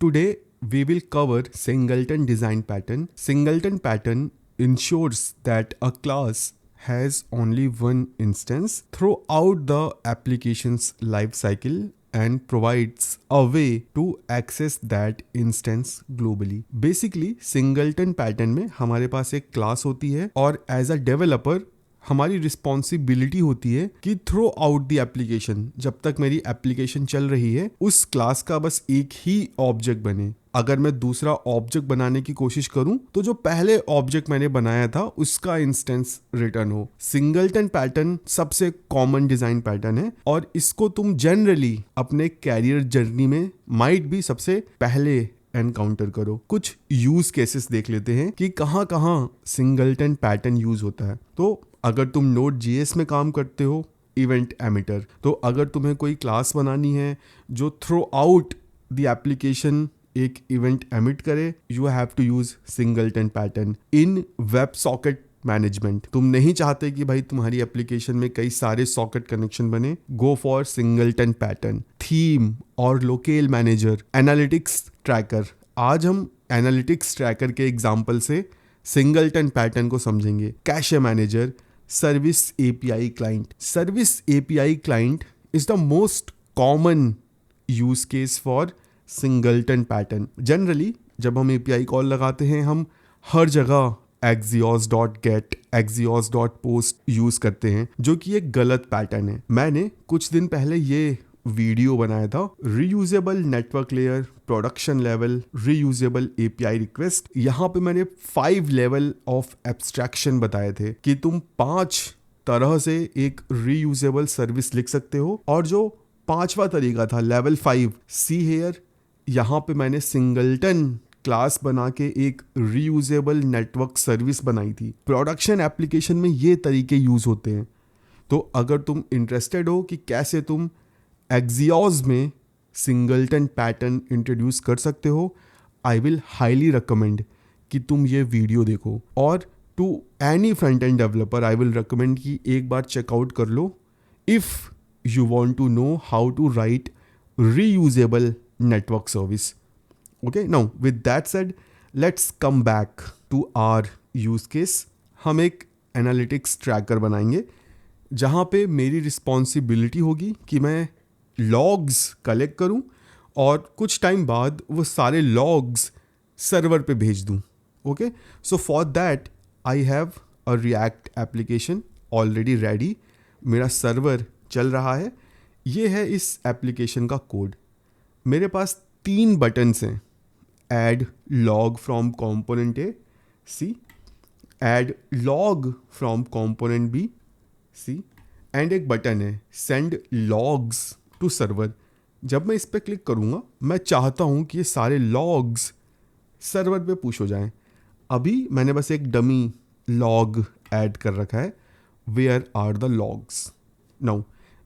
Today we will cover singleton design pattern. Singleton pattern ensures that a class has only one instance throughout the application's life cycle and provides a way to access that instance globally. Basically singleton pattern में हमारे पास एक class होती है और as a developer हमारी responsibility होती है कि थ्रू आउट द एप्लीकेशन, जब तक मेरी एप्लीकेशन चल रही है, उस क्लास का बस एक ही ऑब्जेक्ट बने. अगर मैं दूसरा ऑब्जेक्ट बनाने की कोशिश करूं तो जो पहले ऑब्जेक्ट मैंने बनाया था उसका इंस्टेंस रिटर्न हो. सिंगलटन पैटर्न सबसे कॉमन डिजाइन पैटर्न है और इसको तुम जनरली अपने कैरियर जर्नी में माइट भी सबसे पहले एनकाउंटर करो. कुछ यूज केसेस देख लेते हैं कि कहाँ कहाँ सिंगलटन पैटर्न यूज होता है. तो अगर तुम Node.js में काम करते हो, इवेंट एमिटर, तो अगर तुम्हें कोई क्लास बनानी है जो थ्रू आउट द एप्लीकेशन एक इवेंट एमिट करे, you have to use singleton pattern. In web socket management तुम नहीं चाहते कि भाई तुम्हारी एप्लीकेशन में कई सारे सॉकेट कनेक्शन बने, go for singleton pattern. Theme और लोकेल मैनेजर, एनालिटिक्स ट्रैकर. आज हम एनालिटिक्स ट्रैकर के एग्जांपल से सिंगलटन पैटर्न को समझेंगे. Cache manager, service API client. Service API client is the most common use case for singleton pattern. Generally जब हम API call लगाते हैं हम हर जगह axios.get, axios.post यूज करते हैं, जो कि एक गलत पैटर्न है. मैंने कुछ दिन पहले ये वीडियो बनाया था, reusable network layer, production level, reusable API request. यहाँ पे मैंने 5 लेवल ऑफ एब्स्ट्रैक्शन बताए थे कि तुम 5 तरह से एक रीयूजेबल सर्विस लिख सकते हो. और जो 5वां तरीका था लेवल 5, सी हेयर, यहाँ पे मैंने सिंगलटन क्लास बना के एक रीयूजेबल नेटवर्क सर्विस बनाई थी. प्रोडक्शन एप्लीकेशन में ये तरीके यूज होते हैं. तो अगर तुम इंटरेस्टेड हो कि कैसे तुम Axios में सिंगलटन पैटर्न इंट्रोड्यूस कर सकते हो, आई विल हाईली रिकमेंड कि तुम ये वीडियो देखो. और to any front end developer I will recommend कि एक बार चेकआउट कर लो if you want to know how to write reusable network service. Okay, now with that said let's come back to our use case. हम एक analytics tracker बनाएंगे जहाँ पे मेरी रिस्पॉन्सिबिलिटी होगी कि मैं लॉग्स कलेक्ट करूं और कुछ टाइम बाद वो सारे लॉग्स सर्वर पे भेज दूं. Okay, so for that I have a react application already ready. मेरा सर्वर चल रहा है. ये है इस एप्लीकेशन का कोड. मेरे पास 3 बटन्स हैं. Add log from component A, C, add log from component B, C, and एक बटन है सेंड लॉग्स टू सर्वर. जब मैं इस पर क्लिक करूँगा मैं चाहता हूँ कि ये सारे लॉग्स सर्वर पे पुश हो जाएं. अभी मैंने बस एक डमी लॉग ऐड कर रखा है, where are the logs. Now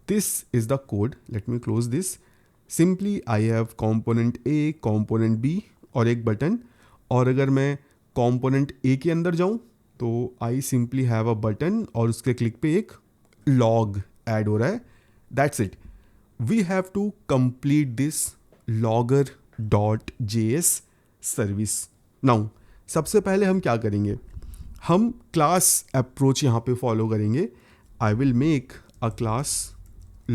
this is the code. Let me close this. Simply I have component A, component B और एक बटन. और अगर मैं कॉम्पोनेंट ए के अंदर जाऊँ तो I simply have a button और उसके क्लिक पे एक लॉग ऐड हो रहा है. That's it. We have to complete this logger.js service. Now, सबसे पहले हम क्या करेंगे, हम क्लास अप्रोच यहाँ पे फॉलो करेंगे. I will make a class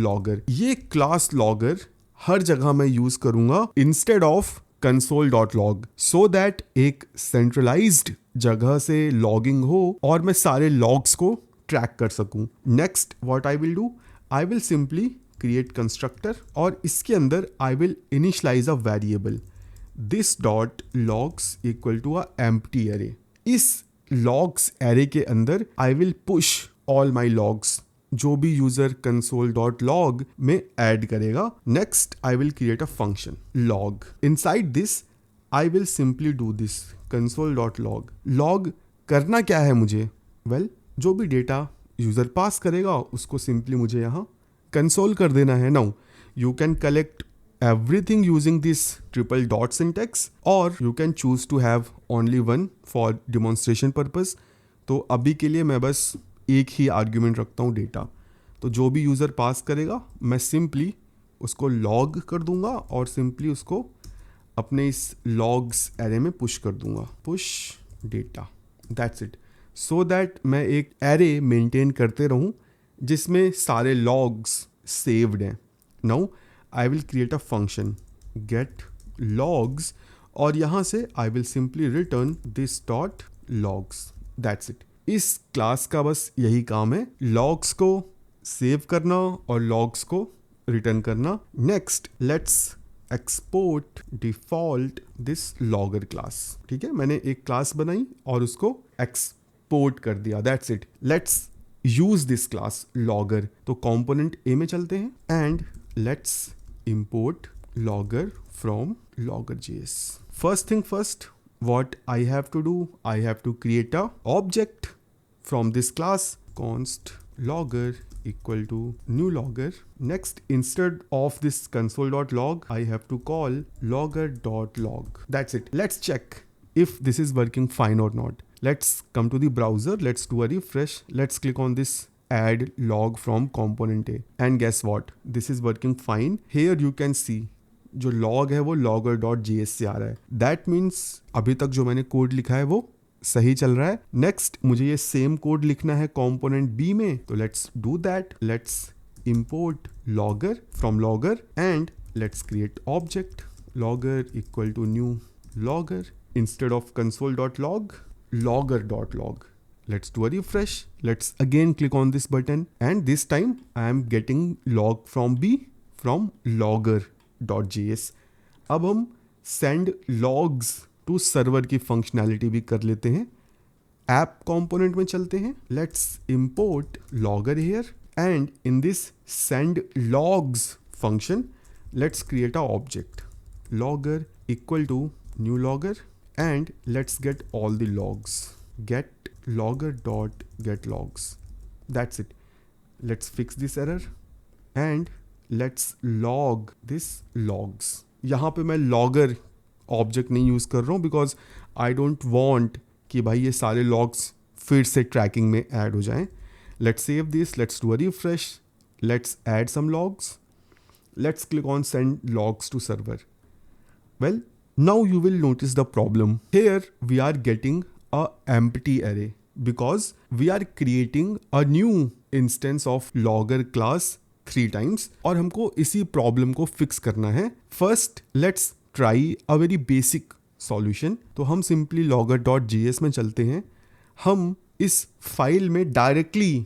logger. ये क्लास लॉगर हर जगह मैं यूज करूँगा instead of console.log, so that एक सेंट्रलाइज्ड जगह से लॉगिंग हो और मैं सारे लॉग्स को ट्रैक कर सकूँ. Next what I will do, I will simply create constructor और इसके अंदर I will initialise a variable this dot logs equal to a empty array. इस लॉग्स एरे के अंदर I will push all my logs जो भी user console.log में add करेगा. Next I will create a function log. Inside this I will simply do this console.log. log करना क्या है मुझे, जो भी डेटा यूजर पास करेगा उसको सिंपली मुझे यहाँ कंसोल कर देना है. Now you can collect everything using this triple dot syntax or you can choose to have only one for demonstration purpose. तो अभी के लिए मैं बस एक ही आर्ग्यूमेंट रखता हूँ डेटा. तो जो भी यूज़र पास करेगा मैं सिंपली उसको लॉग कर दूंगा और सिंपली उसको अपने इस लॉग्स एरे में पुश कर दूंगा, push data, that's it, so that मैं एक एरे मेंटेन करते रहूं जिसमें सारे लॉग्स सेव्ड हैं. Now I will create a function get logs और यहाँ से I will simply return this dot logs, that's it. इस क्लास का बस यही काम है, लॉग्स को सेव करना और लॉग्स को रिटर्न करना. Next let's export default this logger class. ठीक है, मैंने एक क्लास बनाई और उसको एक्सपोर्ट कर दिया, that's it. Let's use this class logger. तो कंपोनेंट ए में चलते हैं and let's import logger from logger.js. First thing first, what I have to do, I have to create a object from this class const logger equal to new logger. Next, instead of this console.log, I have to call logger.log. That's it. Let's check if this is working fine or not. Let's come to the browser. Let's do a refresh. Let's click on this add log from component A. And guess what? This is working fine. Here you can see जो log है वो logger.js से आ रहा है. That means अभी तक जो मैंने कोड लिखा है वो सही चल रहा है. नेक्स्ट मुझे ये सेम कोड लिखना है कंपोनेंट बी में, तो let's do that. Let's import logger from logger and let's create object logger equal to new logger. Instead of console.log logger.log. Let's do a refresh. Let's again click on this button and this time I am getting log from B from logger.js. अब हम send logs to server की functionality भी कर लेते हैं. App component में चलते हैं. Let's import logger here and in this send logs function let's create a object logger equal to new logger and let's get all the logs. Get logger dot get logs. That's it. Let's fix this error and let's log this logs. यहाँ पे मैं logger object नहीं use कर रहा हूँ because I don't want कि भाई ये सारे लॉग्स फिर से ट्रैकिंग में ऐड हो जाएं. Let's save this. Let's do a refresh. Let's add some logs. Let's click on send logs to server. Well now you will notice the problem. Here we are getting a empty array because we are creating a new instance of logger class 3 times और हमको इसी problem को fix करना है. First let's try a very basic solution. तो हम simply logger.js में चलते हैं. हम इस फाइल में डायरेक्टली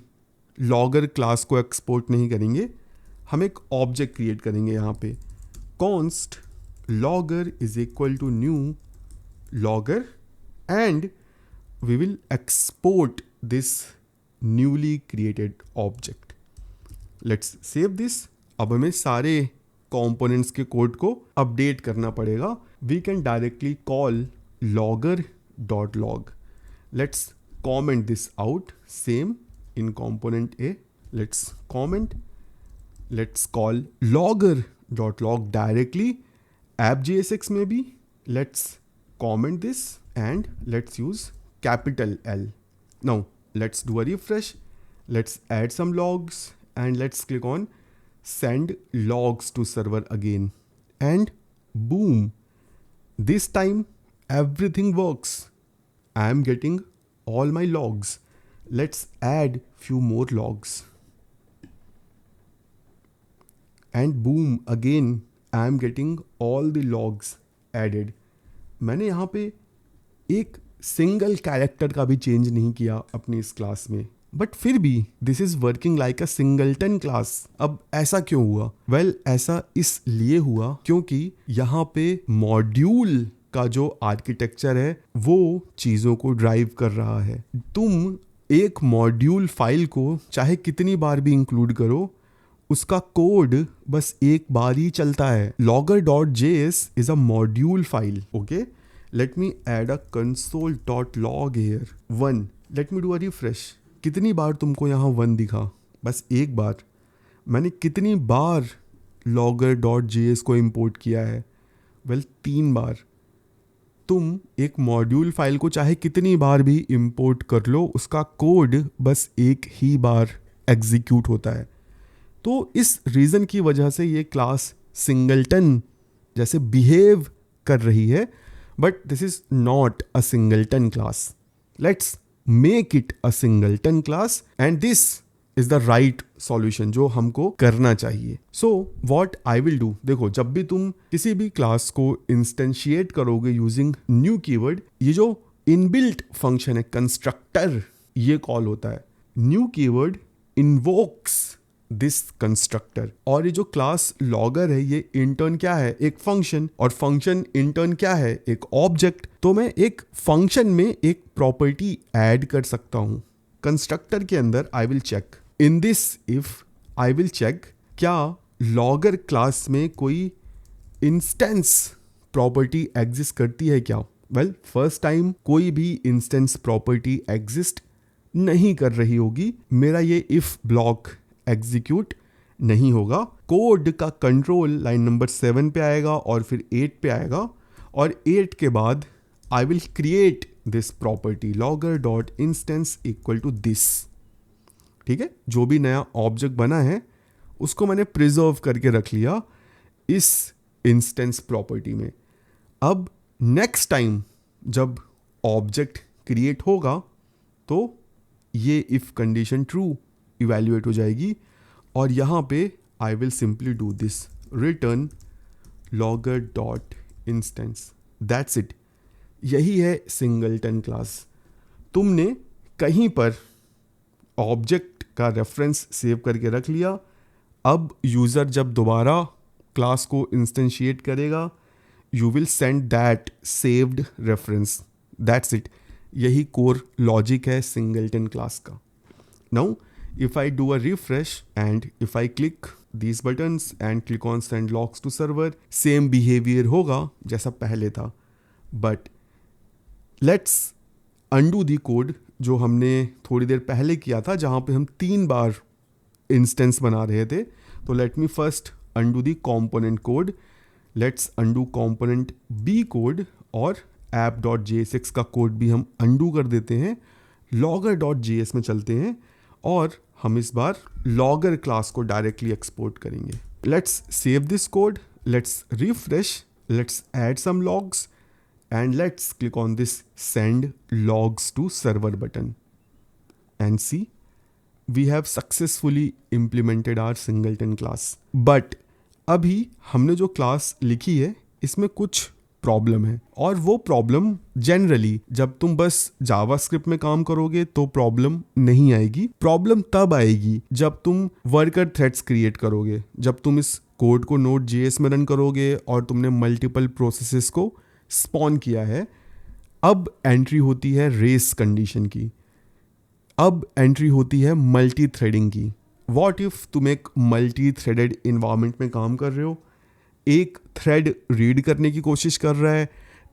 logger क्लास को एक्सपोर्ट नहीं करेंगे, हम एक ऑब्जेक्ट क्रिएट करेंगे यहाँ पे. const logger is equal to new logger and we will export this newly created object. Let's save this. अब हमें सारे components के कोड को अपडेट करना पड़ेगा. We can directly call logger.log. Let's comment this out. Same in component A. Let's comment. Let's call logger.log directly. app.jsx में भी let's comment this and let's use capital L. Now let's do a refresh. Let's add some logs and let's click on send logs to server again and boom, this time everything works. I am getting all my logs. Let's add few more logs and boom, again I am getting all the logs added. मैंने यहाँ पे एक single character का भी change नहीं किया अपनी इस क्लास में, बट फिर भी this is working like a singleton class. अब ऐसा क्यों हुआ? वेल, ऐसा इसलिए हुआ क्योंकि यहाँ पे मॉड्यूल का जो आर्किटेक्चर है वो चीज़ों को ड्राइव कर रहा है. तुम एक मॉड्यूल फाइल को चाहे कितनी बार भी इंक्लूड करो, उसका कोड बस एक बार ही चलता है. logger.js is a module file. Okay, let me add a console.log here. 1. Let me do a refresh. कितनी बार तुमको यहाँ 1 दिखा? बस एक बार. मैंने कितनी बार logger.js को इंपोर्ट किया है? वेल 3 बार. तुम एक मॉड्यूल फाइल को चाहे कितनी बार भी इंपोर्ट कर लो, उसका कोड बस एक ही बार एग्जीक्यूट होता है. तो इस रीज़न की वजह से ये क्लास सिंगलटन जैसे बिहेव कर रही है, but this is not a singleton class. Let's make it a singleton class and this is the right solution जो हमको करना चाहिए. So what I will do, देखो जब भी तुम किसी भी क्लास को इंस्टेंशिएट करोगे यूजिंग न्यू कीवर्ड, ये जो इनबिल्ट फंक्शन है कंस्ट्रक्टर, ये कॉल होता है. New keyword invokes this constructor. और ये जो क्लास लॉगर है, ये इंटर्न क्या है, एक फंक्शन, और फंक्शन इंटर्न क्या है, एक ऑब्जेक्ट. तो मैं एक फंक्शन में एक प्रॉपर्टी ऐड कर सकता हूं कंस्ट्रक्टर के अंदर. I will check in this if, I will check क्या लॉगर क्लास में कोई इंस्टेंस प्रॉपर्टी एग्जिस्ट करती है क्या. वेल, फर्स्ट टाइम कोई भी इंस्टेंस प्रॉपर्टी एग्जिस्ट नहीं कर रही होगी. मेरा ये इफ ब्लॉक एग्जीक्यूट नहीं होगा. कोड का कंट्रोल लाइन नंबर 7 पे आएगा और फिर 8 पे आएगा, और 8 के बाद I will create this property logger dot instance equal to this. ठीक है, जो भी नया ऑब्जेक्ट बना है उसको मैंने प्रिजर्व करके रख लिया इस इंस्टेंस प्रॉपर्टी में. अब नेक्स्ट टाइम जब ऑब्जेक्ट क्रिएट होगा तो ये इफ कंडीशन ट्रू इवैल्यूएट हो जाएगी, और यहाँ पे आई will simply do this return logger dot instance. That's it. यही है सिंगलटन क्लास. तुमने कहीं पर ऑब्जेक्ट का रेफरेंस सेव करके रख लिया. अब यूज़र जब दोबारा क्लास को इंस्टेंशिएट करेगा, you will send that saved reference. That's it. यही कोर लॉजिक है सिंगलटन क्लास का. Now if I do a refresh and if I click these buttons and click on send logs to server, same behavior होगा जैसा पहले था. But let's undo the code जो हमने थोड़ी देर पहले किया था, जहाँ पे हम 3 बार इंस्टेंस बना रहे थे. तो let me first undo the component code. Let's undo component B code, और app.jsx का कोड भी हम undo कर देते हैं. logger.js में चलते हैं और हम इस बार लॉगर क्लास को डायरेक्टली एक्सपोर्ट करेंगे. Let's save this code, let's refresh, let's add some logs and let's click on this send logs to server button and see we have successfully implemented our singleton class. But अभी हमने जो class लिखी है इसमें कुछ problem है, और वो प्रॉब्लम जनरली जब तुम बस जावास्क्रिप्ट में काम करोगे तो प्रॉब्लम नहीं आएगी. प्रॉब्लम तब आएगी जब तुम वर्कर थ्रेड्स क्रिएट करोगे, जब तुम इस कोड को Node.js में रन करोगे और तुमने मल्टीपल प्रोसेसेस को स्पॉन किया है. अब एंट्री होती है रेस कंडीशन की, अब एंट्री होती है मल्टी थ्रेडिंग की. व्हाट इफ तुम एक मल्टी थ्रेडेड इन्वायरमेंट में काम कर रहे हो, एक थ्रेड रीड करने की कोशिश कर रहा है,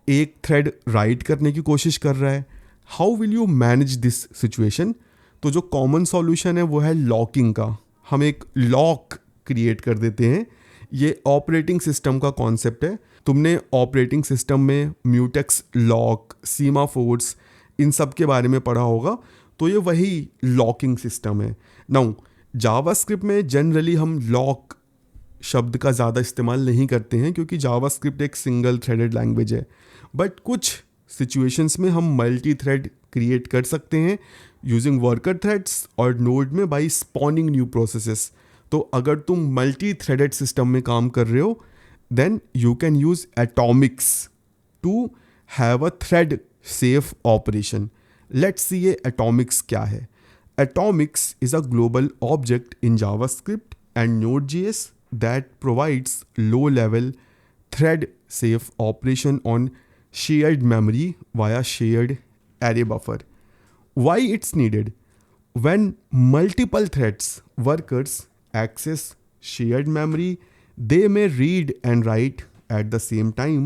एक थ्रेड राइट करने की कोशिश कर रहा है. How will you manage this situation? तो जो कॉमन सॉल्यूशन है वो है लॉकिंग का. हम एक लॉक क्रिएट कर देते हैं. ये ऑपरेटिंग सिस्टम का कॉन्सेप्ट है. तुमने ऑपरेटिंग सिस्टम में म्यूटेक्स लॉक, सीमाफोर्स, इन सब के बारे में पढ़ा होगा. तो ये वही लॉकिंग सिस्टम है. नाउ जावास्क्रिप्ट में जनरली हम लॉक शब्द का ज़्यादा इस्तेमाल नहीं करते हैं क्योंकि जावास्क्रिप्ट एक सिंगल थ्रेडेड लैंग्वेज है. बट कुछ सिचुएशंस में हम मल्टी थ्रेड क्रिएट कर सकते हैं यूजिंग वर्कर थ्रेड्स और नोड में बाय स्पॉनिंग न्यू प्रोसेसेस. तो अगर तुम मल्टी थ्रेडेड सिस्टम में काम कर रहे हो then you can use atomics to have a thread safe operation. Let's see ये एटॉमिक्स क्या है. Atomics is a global object in JavaScript and Node.js that provides low-level thread-safe operation on shared memory via shared array buffer. Why it's needed? When multiple threads, workers access shared memory, they may read and write at the same time,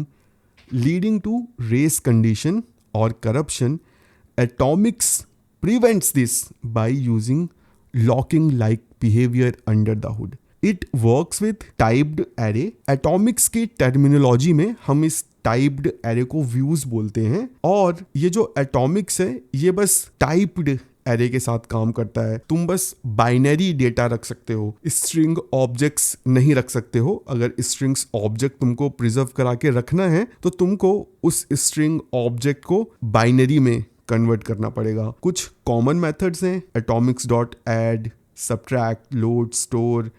leading to race condition or corruption. Atomics prevents this by using locking-like behavior under the hood. It works with typed array. Atomics की terminology में हम इस typed array को views बोलते हैं, और ये जो एटॉमिक्स है ये बस टाइप्ड एरे के साथ काम करता है। तुम बस बाइनरी डेटा रख सकते हो, स्ट्रिंग ऑब्जेक्ट्स नहीं रख सकते हो। अगर स्ट्रिंग्स ऑब्जेक्ट तुमको प्रिजर्व करा के रखना है तो तुमको उस स्ट्रिंग ऑब्जेक्ट को बाइनरी में कन्वर्ट करना पड़ेगा। कुछ कॉमन मेथड्स हैं atomics dot add, subtract, load, store,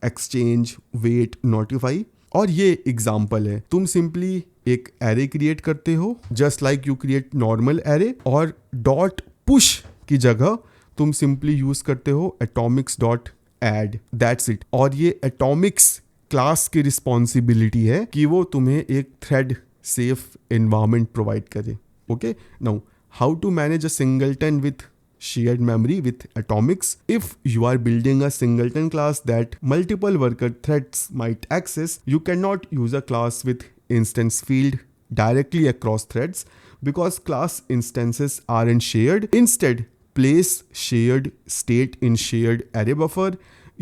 exchange, wait, notify. और ये एग्जाम्पल है। तुम सिंपली एक एरे क्रिएट करते हो just like you create normal array, और डॉट पुश की जगह तुम सिंपली यूज करते हो Atomics dot add, that's it. और ये एटॉमिक्स क्लास की रिस्पॉन्सिबिलिटी है कि वो तुम्हें एक थ्रेड सेफ एनवायरनमेंट प्रोवाइड करे। Okay, now how to manage a singleton with shared memory with atomics? If you are building a singleton class that multiple worker threads might access, you cannot use a class with instance field directly across threads because class instances aren't shared. Instead, place shared state in shared array buffer.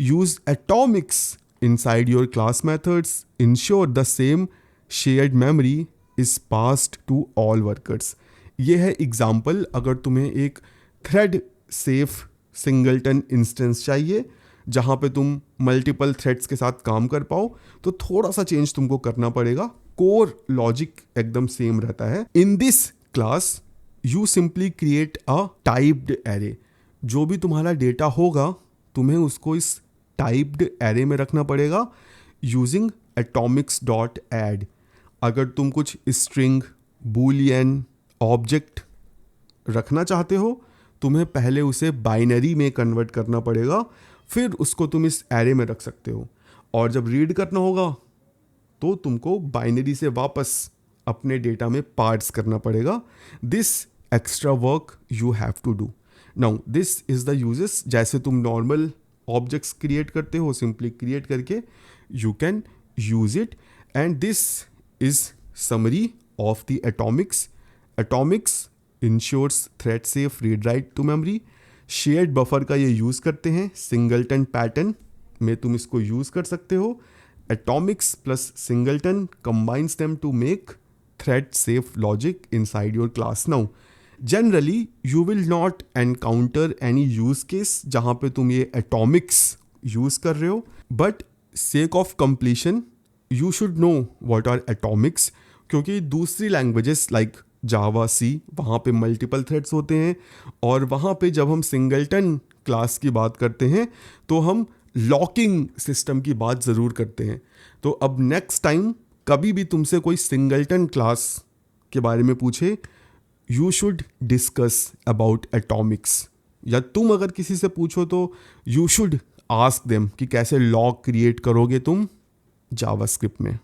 Use atomics inside your class methods. Ensure the same shared memory is passed to all workers. ये है example. अगर तुम्हें एक thread safe singleton instance चाहिए जहाँ पे तुम multiple threads के साथ काम कर पाओ, तो थोड़ा सा चेंज तुमको करना पड़ेगा। कोर लॉजिक एकदम सेम रहता है। In this class you simply create a typed array. जो भी तुम्हारा डेटा होगा तुम्हें उसको इस टाइप्ड एरे में रखना पड़ेगा यूजिंग एटॉमिक्स डॉट ऐड। अगर तुम कुछ स्ट्रिंग, बूलियन, ऑब्जेक्ट रखना चाहते हो तुम्हें पहले उसे बाइनरी में कन्वर्ट करना पड़ेगा, फिर उसको तुम इस एरे में रख सकते हो। और जब रीड करना होगा तो तुमको बाइनरी से वापस अपने डेटा में पार्ट्स करना पड़ेगा। This extra work you have to do. Now this is the uses. जैसे तुम नॉर्मल ऑब्जेक्ट्स क्रिएट करते हो, सिंपली क्रिएट करके you can use it. And this is summary of the atomics. Atomics ensures thread safe read write to memory. Shared buffer का ये use करते हैं, singleton pattern में तुम इसको यूज़ कर सकते हो। Atomics plus singleton combines them to make thread safe logic inside your class. Now generally you will not encounter any use case जहाँ पे तुम ये एटॉमिक्स यूज़ कर रहे हो, but sake of completion you should know what are atomics, क्योंकि दूसरी languages like Java, सी, वहाँ पे मल्टीपल थ्रेड्स होते हैं। और वहाँ पे जब हम सिंगलटन क्लास की बात करते हैं तो हम लॉकिंग सिस्टम की बात ज़रूर करते हैं। तो अब नेक्स्ट टाइम कभी भी तुमसे कोई सिंगलटन क्लास के बारे में पूछे, you should discuss about Atomics. या तुम अगर किसी से पूछो तो यू शुड आस्क देम कि कैसे लॉक क्रिएट करोगे तुम जावास्क्रिप्ट में।